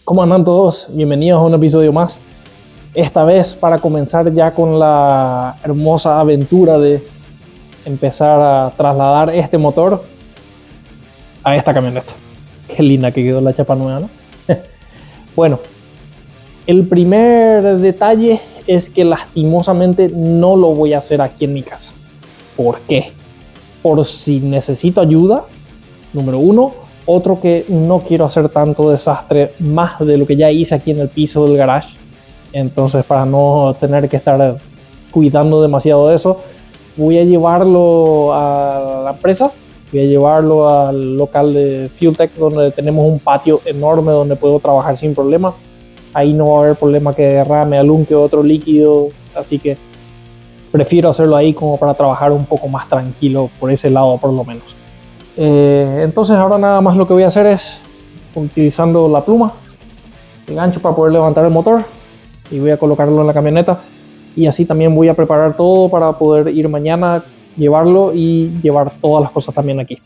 ¿Cómo andan todos? Bienvenidos a un episodio más. Esta vez para comenzar ya con la hermosa aventura de empezar a trasladar este motor a esta camioneta. Qué linda que quedó la chapa nueva, ¿no? Bueno, el primer detalle es que lastimosamente no lo voy a hacer aquí en mi casa. ¿Por qué? Por si necesito ayuda, número uno. Otro, que no quiero hacer tanto desastre más de lo que ya hice aquí en el piso del garage. Entonces, para no tener que estar cuidando demasiado de eso, voy a llevarlo a la empresa. Voy a llevarlo al local de Fueltech, donde tenemos un patio enorme donde puedo trabajar sin problema. Ahí no va a haber problema que derrame algún que otro líquido, así que prefiero hacerlo ahí como para trabajar un poco más tranquilo por ese lado por lo menos. Entonces ahora nada más lo que voy a hacer es, utilizando la pluma, el gancho para poder levantar el motor, y voy a colocarlo en la camioneta, y así también voy a preparar todo para poder ir mañana, llevarlo y llevar todas las cosas también aquí.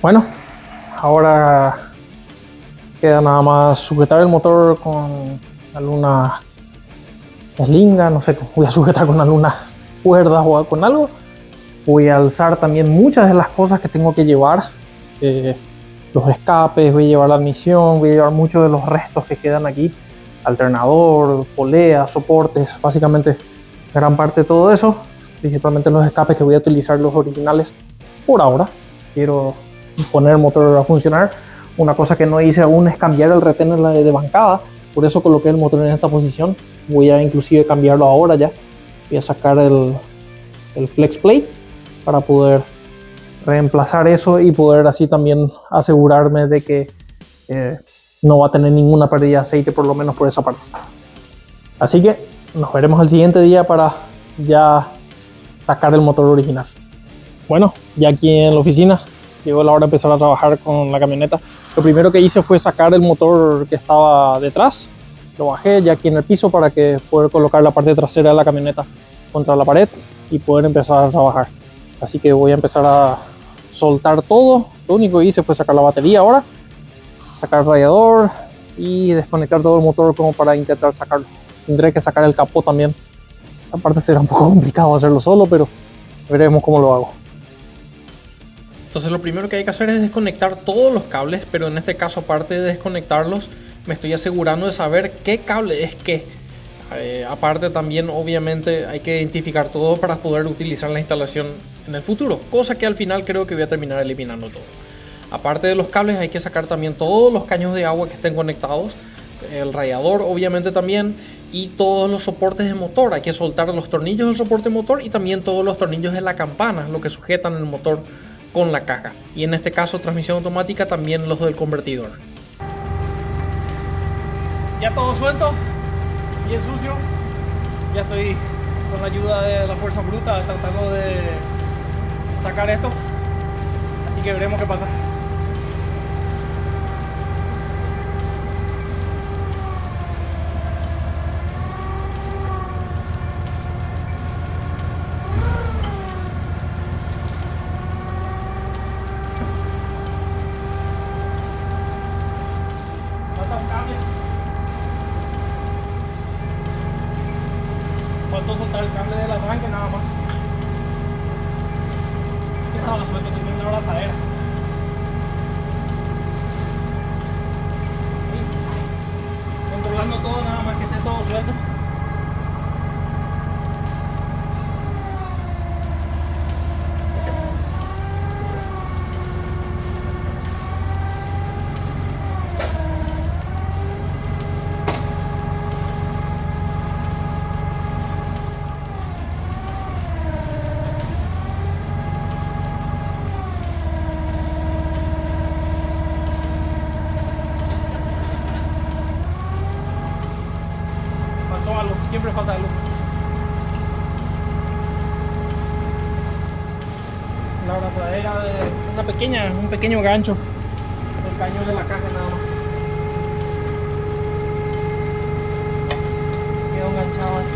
Bueno, ahora queda nada más sujetar el motor con alguna eslinga, no sé, voy a sujetar con algunas cuerdas o con algo. Voy a alzar también muchas de las cosas que tengo que llevar, los escapes, voy a llevar la admisión, voy a llevar muchos de los restos que quedan aquí, alternador, poleas, soportes, básicamente gran parte de todo eso, principalmente los escapes, que voy a utilizar los originales por ahora. Quiero poner el motor a funcionar. Una cosa que no hice aún es cambiar el retén de bancada, por eso coloqué el motor en esta posición. Voy a inclusive cambiarlo ahora ya. Voy a sacar el flex plate para poder reemplazar eso y poder así también asegurarme de que no va a tener ninguna pérdida de aceite, por lo menos por esa parte. Así que nos veremos el siguiente día para ya sacar el motor original. Bueno, ya aquí en la oficina llegó la hora de empezar a trabajar con la camioneta. Lo primero que hice fue sacar el motor que estaba detrás, lo bajé ya aquí en el piso para que poder colocar la parte trasera de la camioneta contra la pared y poder empezar a trabajar. Así que voy a empezar a soltar todo. Lo único que hice fue sacar la batería ahora, sacar el radiador y desconectar todo el motor como para intentar sacarlo. Tendré que sacar el capó también. Esta parte será un poco complicado hacerlo solo, pero veremos cómo lo hago. Entonces lo primero que hay que hacer es desconectar todos los cables, pero en este caso, aparte de desconectarlos, me estoy asegurando de saber qué cable es qué. Aparte también obviamente hay que identificar todo para poder utilizar la instalación en el futuro, cosa que al final creo que voy a terminar eliminando todo. Aparte de los cables hay que sacar también todos los caños de agua que estén conectados, el radiador obviamente también, y todos los soportes de motor. Hay que soltar los tornillos del soporte motor y también todos los tornillos de la campana, lo que sujetan el motor con la caja, y en este caso transmisión automática también los del convertidor. Ya todo suelto, bien sucio. Ya estoy con la ayuda de la fuerza bruta tratando de sacar esto, así que veremos qué pasa. Faltó soltar el cable del arranque nada más. Estaba suelto, tenía una abrazadera. Controlando todo, nada más que esté todo suelto. Siempre falta algo. La abrazadera de un pequeño gancho. El caño de la caja nada más. Quedó enganchado ahí.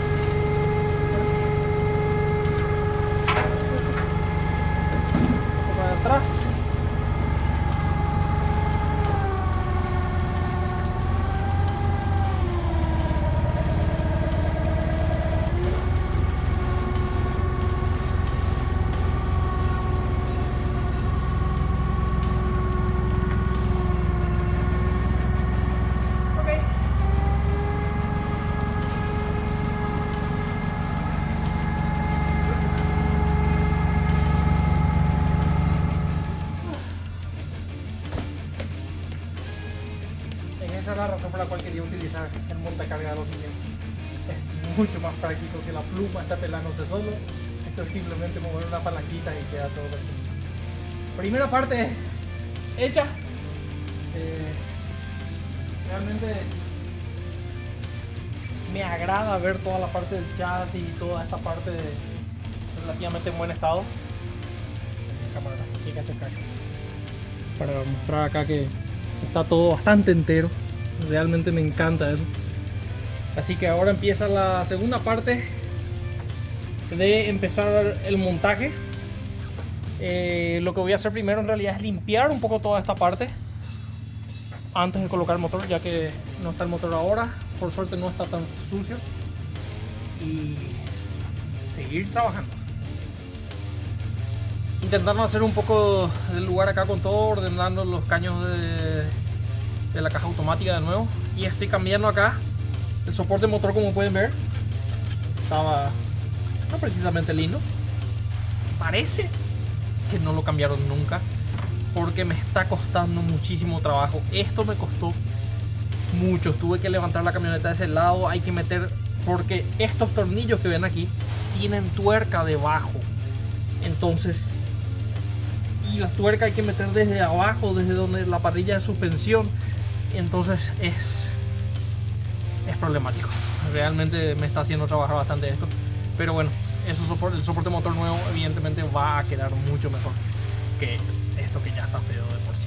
la razón por la cual quería utilizar el montacarga de aluminio. Es mucho más práctico que la pluma, está pelándose solo. Esto es simplemente mover una palanquita y queda todo perfecto. Primera parte hecha. Realmente me agrada ver toda la parte del chasis y toda esta parte relativamente en buen estado. Cámara, fíjate acá. Para mostrar acá que está todo bastante entero. Realmente me encanta eso. Así que ahora empieza la segunda parte de empezar el montaje. Lo que voy a hacer primero en realidad es limpiar un poco toda esta parte antes de colocar el motor, ya que no está el motor ahora. Por suerte no está tan sucio. Y seguir trabajando. Intentando hacer un poco del lugar acá con todo, ordenando los caños de la caja automática de nuevo. Y estoy cambiando acá el soporte motor, como pueden ver. Estaba no precisamente lindo. Parece que no lo cambiaron nunca, porque me está costando muchísimo trabajo. Esto me costó mucho. Tuve que levantar la camioneta de ese lado. Hay que meter, porque estos tornillos que ven aquí tienen tuerca debajo. Entonces, y la tuerca hay que meter desde abajo, desde donde la parrilla de suspensión. Entonces es problemático. Realmente me está haciendo trabajar bastante esto. Pero bueno, el soporte motor nuevo evidentemente va a quedar mucho mejor que esto que ya está feo de por sí.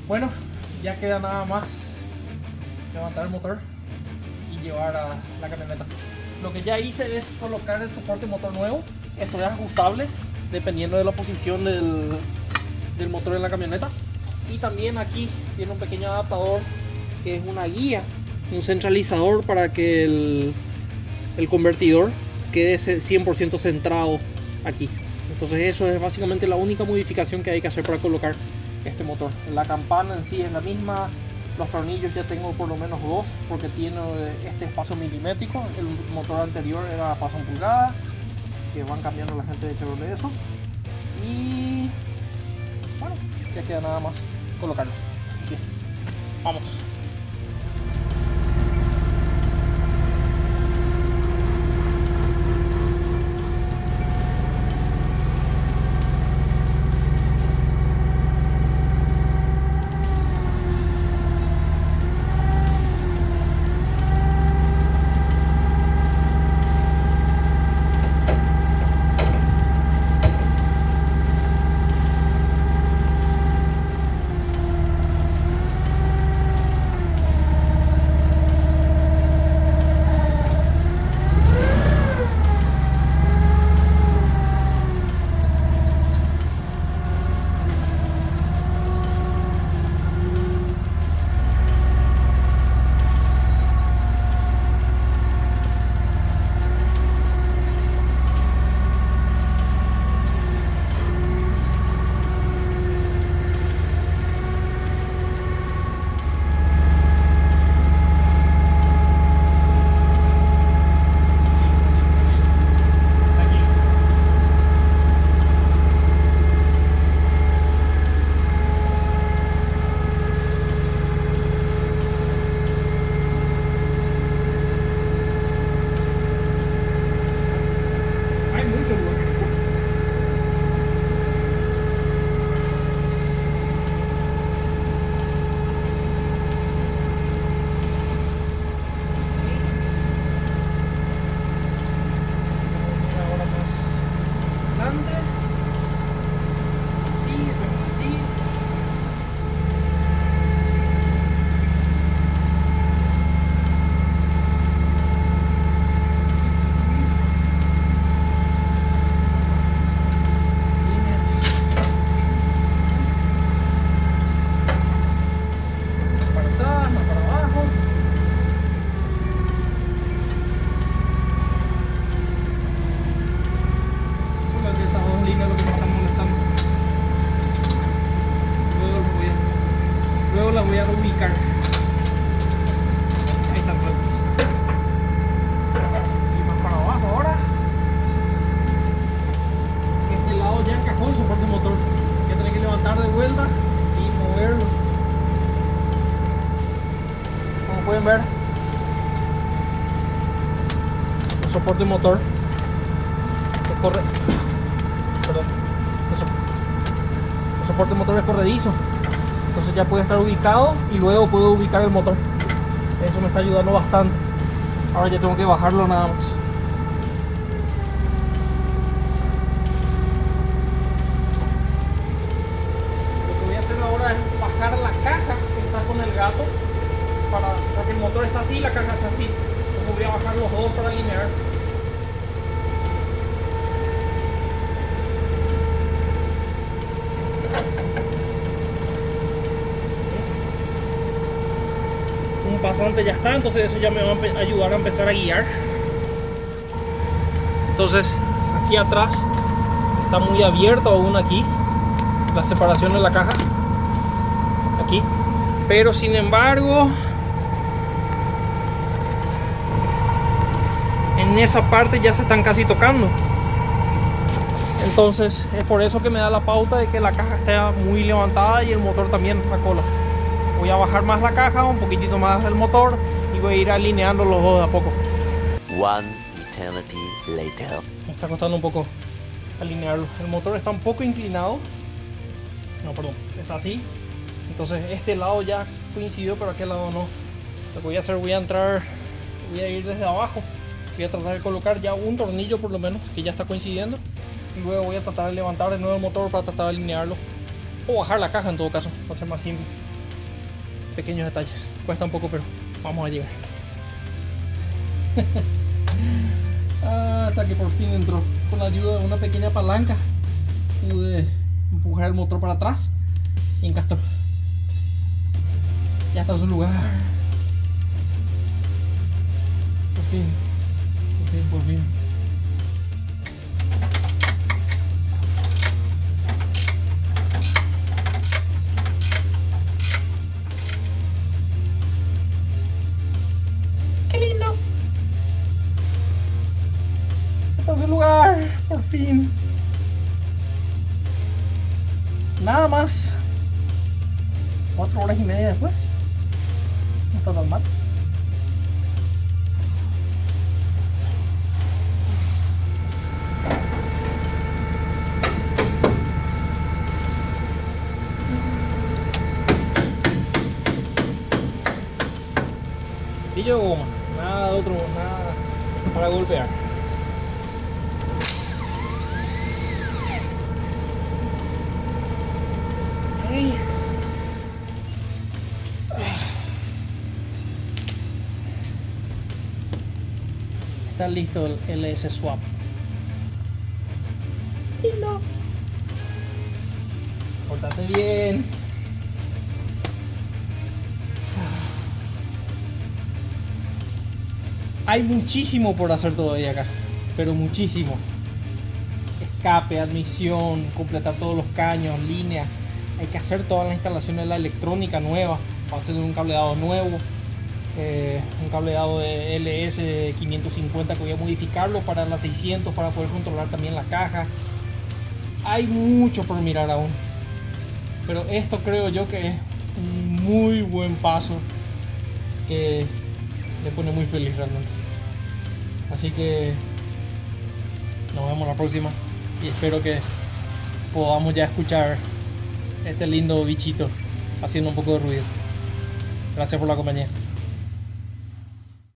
Bueno, ya queda nada más levantar el motor y llevar a la camioneta. Lo que ya hice es colocar el soporte motor nuevo. Esto es ajustable dependiendo de la posición del motor en la camioneta. Y también aquí tiene un pequeño adaptador que es una guía, un centralizador para que el convertidor quede 100% centrado aquí. Entonces eso es básicamente la única modificación que hay que hacer para colocar este motor. La campana en sí es la misma. Los tornillos ya tengo por lo menos dos, porque tiene este espacio milimétrico. El motor anterior era paso en pulgada, que van cambiando la gente de Chevrolet eso. Y bueno, ya queda nada más colocarlo. Bien, vamos. Como pueden ver, el soporte motor que corre, perdón, el soporte motor es corredizo, entonces ya puede estar ubicado y luego puedo ubicar el motor. Eso me está ayudando bastante. Ahora ya tengo que bajarlo nada más. Lo que voy a hacer ahora es bajar la caja que está con el gato, porque el motor está así y la caja está así. Entonces voy a bajar los dos para alinear. Un pasante ya está, entonces eso ya me va a ayudar a empezar a guiar. Entonces aquí atrás está muy abierto aún aquí la separación de la caja aquí, pero sin embargo en esa parte ya se están casi tocando. Entonces es por eso que me da la pauta de que la caja está muy levantada y el motor también, la cola. Voy a bajar más la caja, un poquitito más el motor y voy a ir alineando los dos de a poco. One eternity later. Me está costando un poco alinearlo. El motor está un poco inclinado. No, perdón, está así. Entonces este lado ya coincidió, pero aquel lado no. Lo que voy a hacer, voy a ir desde abajo. Voy a tratar de colocar ya un tornillo por lo menos, que ya está coincidiendo. Y luego voy a tratar de levantar de nuevo el motor para tratar de alinearlo. O bajar la caja en todo caso, va a ser más simple. Pequeños detalles. Cuesta un poco, pero vamos a llegar. Hasta que por fin entró. Con la ayuda de una pequeña palanca pude empujar el motor para atrás y encastró. Ya está en su lugar. Por fin. Por fin, por fin. ¡Qué lindo! Está en su lugar, por fin. Nada más 4 horas y media después. No está tan mal. Martillo de goma, nada de otro, nada para golpear. Okay. Está listo el LS Swap. Lindo. Pórtate bien. Hay muchísimo por hacer todavía acá, pero muchísimo. Escape, admisión, completar todos los caños, líneas. Hay que hacer toda la instalación de la electrónica nueva. Va a ser un cableado nuevo, un cableado de LS 550 que voy a modificarlo para la 600 para poder controlar también la caja. Hay mucho por mirar aún, pero esto creo yo que es un muy buen paso que me pone muy feliz realmente. Así que nos vemos la próxima y espero que podamos ya escuchar este lindo bichito haciendo un poco de ruido. Gracias por la compañía.